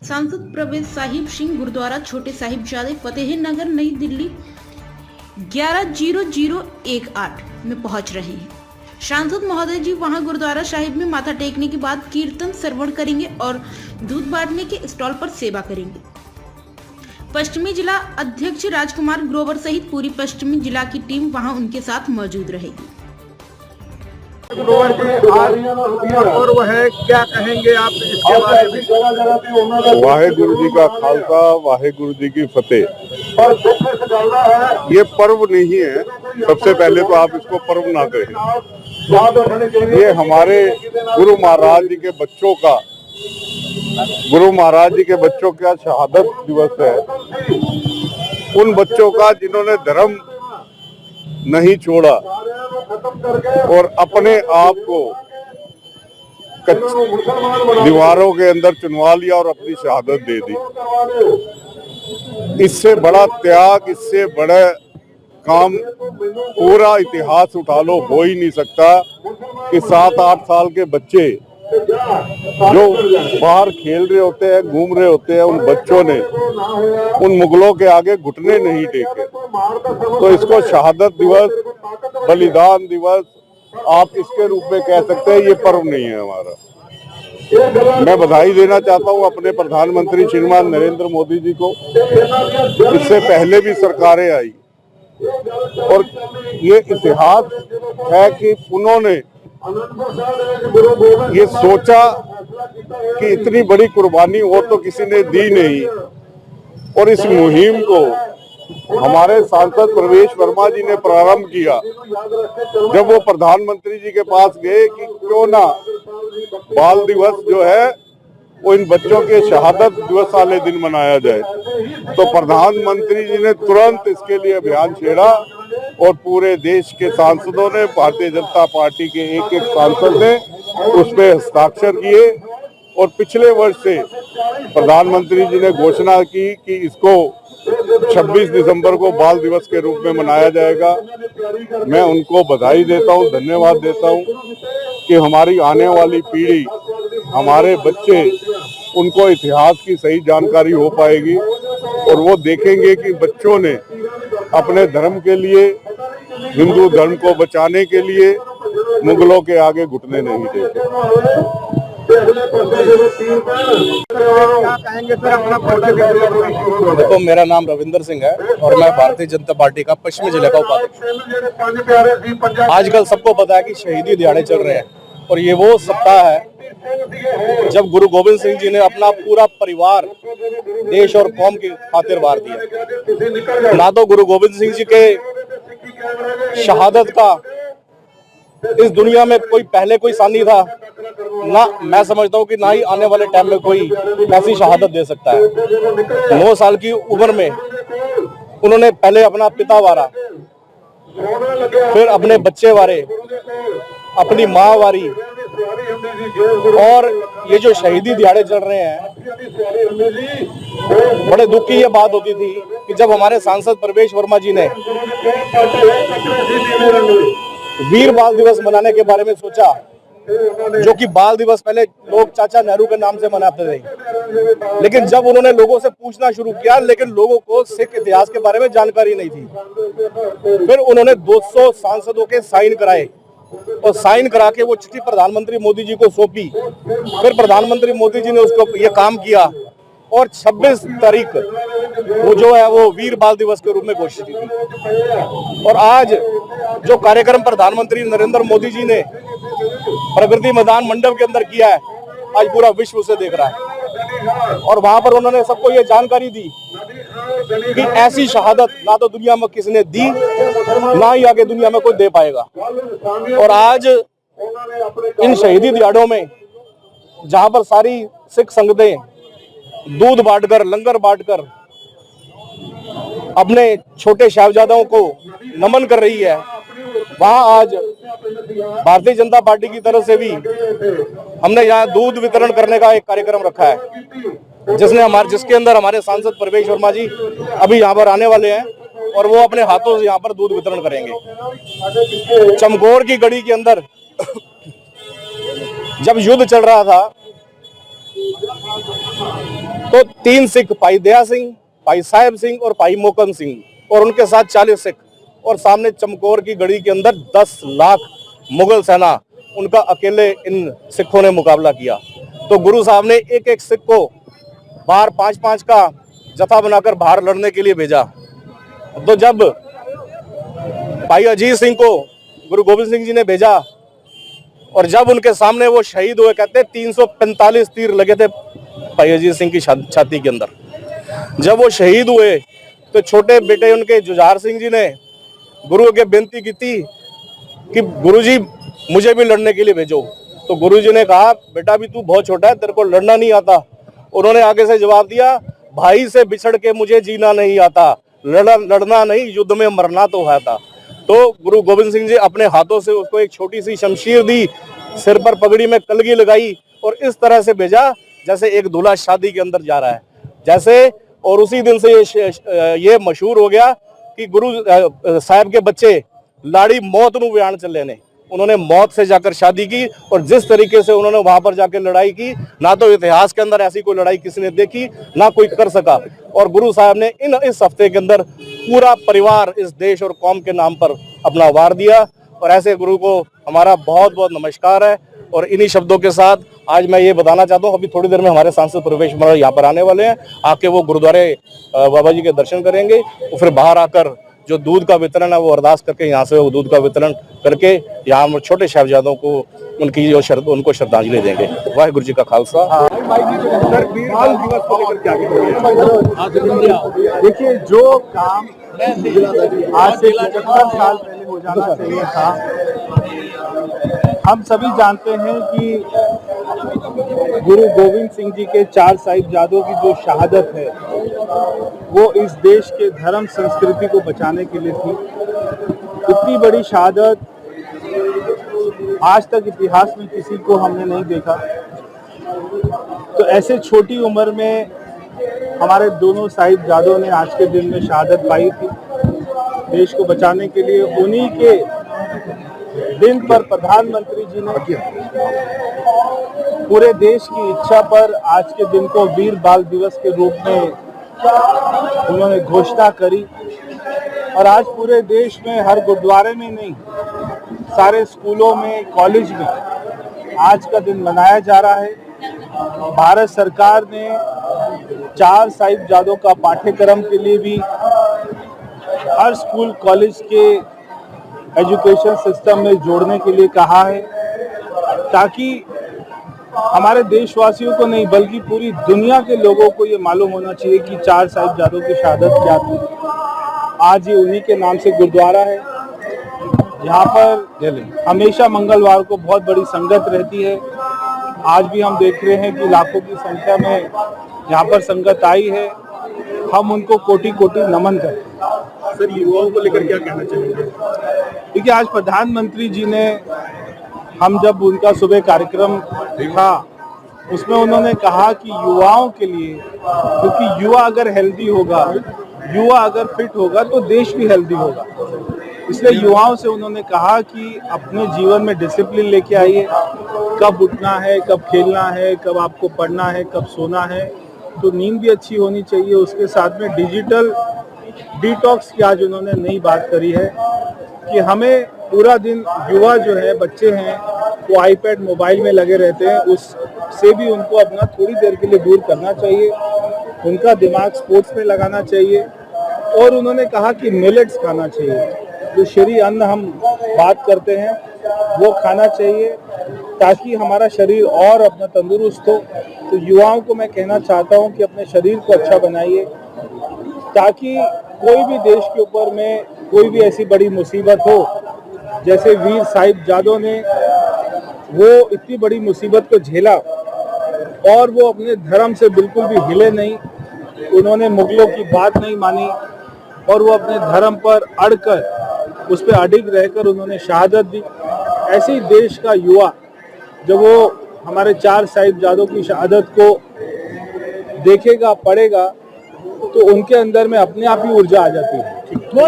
सांसद प्रवेश साहिब सिंह गुरुद्वारा छोटे साहिबजादे फतेह नगर नई दिल्ली 110018 में पहुंच रहे हैं। सांसद महोदय जी वहां गुरुद्वारा साहिब में माथा टेकने के बाद कीर्तन श्रवण करेंगे और दूध बांटने के स्टॉल पर सेवा करेंगे। पश्चिमी जिला अध्यक्ष राजकुमार ग्रोवर सहित पूरी पश्चिमी जिला की टीम वहां उनके साथ मौजूद रहेगी। और वह क्या कहेंगे आप इसके बारे में? वाहेगुरु जी का खालसा, वाहेगुरु जी की फतेह। ये पर्व नहीं है, सबसे पहले तो आप इसको पर्व ना कहें। ये हमारे गुरु महाराज जी के बच्चों का शहादत दिवस है। उन बच्चों का जिन्होंने धर्म नहीं छोड़ा और अपने आप को दीवारों के अंदर चुनवा लिया और अपनी शहादत दे दी। इससे बड़ा त्याग, इससे बड़ा काम पूरा इतिहास उठा लो हो ही नहीं सकता कि 7-8 साल के बच्चे जो बाहर खेल रहे होते हैं, घूम रहे होते हैं, उन बच्चों ने उन मुगलों के आगे घुटने नहीं टेके। तो इसको शहादत दिवस, बलिदान दिवस आप इसके रूप में कह सकते हैं। ये पर्व नहीं है हमारा। मैं बधाई देना चाहता हूं अपने प्रधानमंत्री श्रीमान नरेंद्र मोदी जी को। इससे पहले भी सरकारें आई और ये इतिहास है कि उन्होंने ये सोचा कि इतनी बड़ी कुर्बानी और तो किसी ने दी नहीं, और इस मुहिम को हमारे सांसद प्रवेश वर्मा जी ने प्रारंभ किया। जब वो प्रधानमंत्री जी के पास गए कि क्यों ना बाल दिवस जो है वो इन बच्चों के शहादत दिवस वाले दिन मनाया जाए, तो प्रधानमंत्री जी ने तुरंत इसके लिए अभियान छेड़ा और पूरे देश के सांसदों ने, भारतीय जनता पार्टी के एक सांसद ने उस पे हस्ताक्षर किए। और पिछले वर्ष से प्रधानमंत्री जी ने घोषणा की कि इसको 26 दिसंबर को बाल दिवस के रूप में मनाया जाएगा। मैं उनको बधाई देता हूं, धन्यवाद देता हूं कि हमारी आने वाली पीढ़ी, हमारे बच्चे, उनको इतिहास की सही जानकारी हो पाएगी और वो देखेंगे कि बच्चों ने अपने धर्म के लिए, हिंदू धर्म को बचाने के लिए मुगलों के आगे घुटने नहीं टेके। देखो, मेरा नाम रविंदर सिंह है और मैं भारतीय जनता पार्टी का पश्चिमी जिले का उपाध्यक्ष। आजकल सबको पता है कि शहीदी दिहाड़े चल रहे हैं और ये वो सप्ताह है जब गुरु गोविंद सिंह जी ने अपना पूरा परिवार देश और कौम की खातिर वार दिया। ना तो गुरु गोविंद सिंह जी के शहादत का इस दुनिया में कोई पहले कोई सानी था, ना मैं समझता हूँ कि ना ही आने वाले टाइम में कोई ऐसी शहादत दे सकता है। 9 साल की उम्र में उन्होंने पहले अपना पिता वारा, फिर अपने बच्चे वारे, अपनी माँ वारी, और ये जो शहीदी दिहाड़े चल रहे हैं, बड़े दुख की ये बात होती थी कि जब हमारे सांसद प्रवेश वर्मा जी ने वीर बाल दिवस मनाने के बारे में सोचा, जो कि बाल दिवस पहले लोग चाचा नेहरू के नाम से मनाते थे, लेकिन जब उन्होंने लोगों से पूछना शुरू किया, लेकिन लोगों को सिख इतिहास के बारे में जानकारी नहीं थी। फिर उन्होंने 200 सांसदों के साइन कराए और साइन करा के वो चिट्ठी प्रधानमंत्री मोदी जी को सौंपी। फिर प्रधानमंत्री मोदी जी ने उसको ये काम किया और 26 तारीख वो जो है वो वीर बाल दिवस के रूप में घोषित की। और आज जो कार्यक्रम प्रधानमंत्री नरेंद्र मोदी जी ने प्रगति मैदान मंडप के अंदर किया है, आज पूरा विश्व उसे देख रहा है। और वहां पर उन्होंने सबको ये जानकारी दी कि ऐसी शहादत ना तो दुनिया में किसी ने दी, ना ही आगे दुनिया में कोई दे पाएगा। और आज इन शहीदी दिहाड़ों में जहां पर सारी सिख संगतें दूध बांटकर, लंगर बांटकर अपने छोटे साहिबजादों को नमन कर रही है, वहां आज भारतीय जनता पार्टी की तरफ से भी हमने यहाँ दूध वितरण करने का एक कार्यक्रम रखा है, जिसके अंदर हमारे सांसद प्रवेश वर्मा जी अभी यहाँ पर आने वाले हैं और वो अपने हाथों से यहाँ पर दूध वितरण करेंगे। चमकौर की गढ़ी के अंदर जब युद्ध चल रहा था तो 3 सिख, भाई दया सिंह, भाई साहेब सिंह और भाई मोकन सिंह और उनके साथ 40 सिख, और सामने चमकौर की गढ़ी के अंदर 10 लाख मुगल सेना, उनका अकेले इन सिखों ने मुकाबला किया। तो गुरु साहब ने एक एक सिख को बाहर 5-5 का जथा बनाकर बाहर लड़ने के लिए भेजा। तो जब भाई अजीत सिंह को गुरु गोविंद सिंह जी ने भेजा और जब उनके सामने वो शहीद हुए, कहते 345 तीर लगे थे भाई अजीत सिंह की छाती के अंदर। जब वो शहीद हुए तो छोटे बेटे उनके जुझार सिंह जी ने गुरु के बेनती की थी कि गुरुजी मुझे भी लड़ने के लिए भेजो। तो गुरुजी ने कहा, बेटा भी तू बहुत छोटा है, तेरे को लड़ना नहीं आता। उन्होंने आगे से जवाब दिया, भाई से बिछड़ के मुझे जीना नहीं आता, लड़ना नहीं युद्ध में मरना तो है था। तो गुरु गोविंद सिंह जी अपने हाथों से उसको एक छोटी सी शमशीर दी, सिर पर पगड़ी में कलगी लगाई और इस तरह से भेजा जैसे एक दूल्हा शादी के अंदर जा रहा है जैसे। और उसी दिन से ये मशहूर हो गया कि गुरु साहब के बच्चे लाड़ी मौत नू बयान चले ने, उन्होंने मौत से जाकर शादी की। और जिस तरीके से उन्होंने वहां पर जाकर लड़ाई की, ना तो इतिहास के अंदर ऐसी कोई लड़ाई किसी ने देखी, ना कोई कर सका। और गुरु साहब ने इस हफ्ते के अंदर पूरा परिवार इस देश और कौम के नाम पर अपना वार दिया। और ऐसे गुरु को हमारा बहुत बहुत नमस्कार है। और इन्हीं शब्दों के साथ आज मैं ये बताना चाहता हूँ, अभी थोड़ी देर में हमारे सांसद प्रवेश वर्मा यहाँ पर आने वाले हैं, आके वो गुरुद्वारे बाबा जी के दर्शन करेंगे और फिर बाहर आकर जो दूध का वितरण है वो अरदास करके यहाँ से वो दूध का वितरण करके यहाँ छोटे साहिबजादों को उनकी जो उनको श्रद्धांजलि देंगे। वाहिगुरु जी का खालसा। देखिए, जो काम आज से 75 साल पहले हो जाना चाहिए था, हम सभी जानते हैं कि गुरु गोविंद सिंह जी के 4 साहिबजादों की जो शहादत है वो इस देश के धर्म संस्कृति को बचाने के लिए थी। इतनी बड़ी शहादत आज तक इतिहास में किसी को हमने नहीं देखा। तो ऐसे छोटी उम्र में हमारे दोनों साहिबजादों ने आज के दिन में शहादत पाई थी देश को बचाने के लिए। उन्हीं के दिन पर प्रधानमंत्री जी ने पूरे देश की इच्छा पर आज के दिन को वीर बाल दिवस के रूप में उन्होंने घोषणा करी। और आज पूरे देश में हर गुरुद्वारे में नहीं, सारे स्कूलों में, कॉलेज में आज का दिन मनाया जा रहा है। भारत सरकार ने 4 साहिबजादों का पाठ्यक्रम के लिए भी हर स्कूल कॉलेज के एजुकेशन सिस्टम में जोड़ने के लिए कहा है, ताकि हमारे देशवासियों को नहीं बल्कि पूरी दुनिया के लोगों को ये मालूम होना चाहिए कि 4 साहिबजादों की शहादत क्या थी। आज ये उन्हीं के नाम से गुरुद्वारा है, जहाँ पर हमेशा मंगलवार को बहुत बड़ी संगत रहती है। आज भी हम देख रहे हैं कि लाखों की संख्या में यहाँ पर संगत आई है। हम उनको कोटि कोटि नमन करते हैं। सर, युवाओं को लेकर क्या कहना चाहेंगे? देखिए, आज प्रधानमंत्री जी ने, हम जब उनका सुबह कार्यक्रम देखा उसमें उन्होंने कहा कि युवाओं के लिए, क्योंकि युवा अगर हेल्दी होगा, युवा अगर फिट होगा तो देश भी हेल्दी होगा। इसलिए युवाओं से उन्होंने कहा कि अपने जीवन में डिसिप्लिन लेके आइए, कब उठना है, कब खेलना है, कब आपको पढ़ना है, कब सोना है। तो नींद भी अच्छी होनी चाहिए। उसके साथ में डिजिटल डिटॉक्स की आज उन्होंने नई बात करी है कि हमें पूरा दिन, युवा जो है, बच्चे हैं, वो आईपैड मोबाइल में लगे रहते हैं, उससे भी उनको अपना थोड़ी देर के लिए दूर करना चाहिए। उनका दिमाग स्पोर्ट्स में लगाना चाहिए। और उन्होंने कहा कि मिलेट्स खाना चाहिए, जो शरीर अन्न हम बात करते हैं वो खाना चाहिए, ताकि हमारा शरीर और अपना तंदुरुस्त हो। तो युवाओं को मैं कहना चाहता हूं कि अपने शरीर को अच्छा बनाइए, ताकि कोई भी देश के ऊपर में कोई भी ऐसी बड़ी मुसीबत हो, जैसे वीर साहिबजादों ने वो इतनी बड़ी मुसीबत को झेला और वो अपने धर्म से बिल्कुल भी हिले नहीं। उन्होंने मुगलों की बात नहीं मानी और वो अपने धर्म पर अड़कर, उस पर अडिग रहकर उन्होंने शहादत दी। ऐसे ही देश का युवा जब वो हमारे 4 साहिबजादों की शहादत को देखेगा, पढ़ेगा, तो उनके अंदर में अपने आप ही ऊर्जा आ जाती है।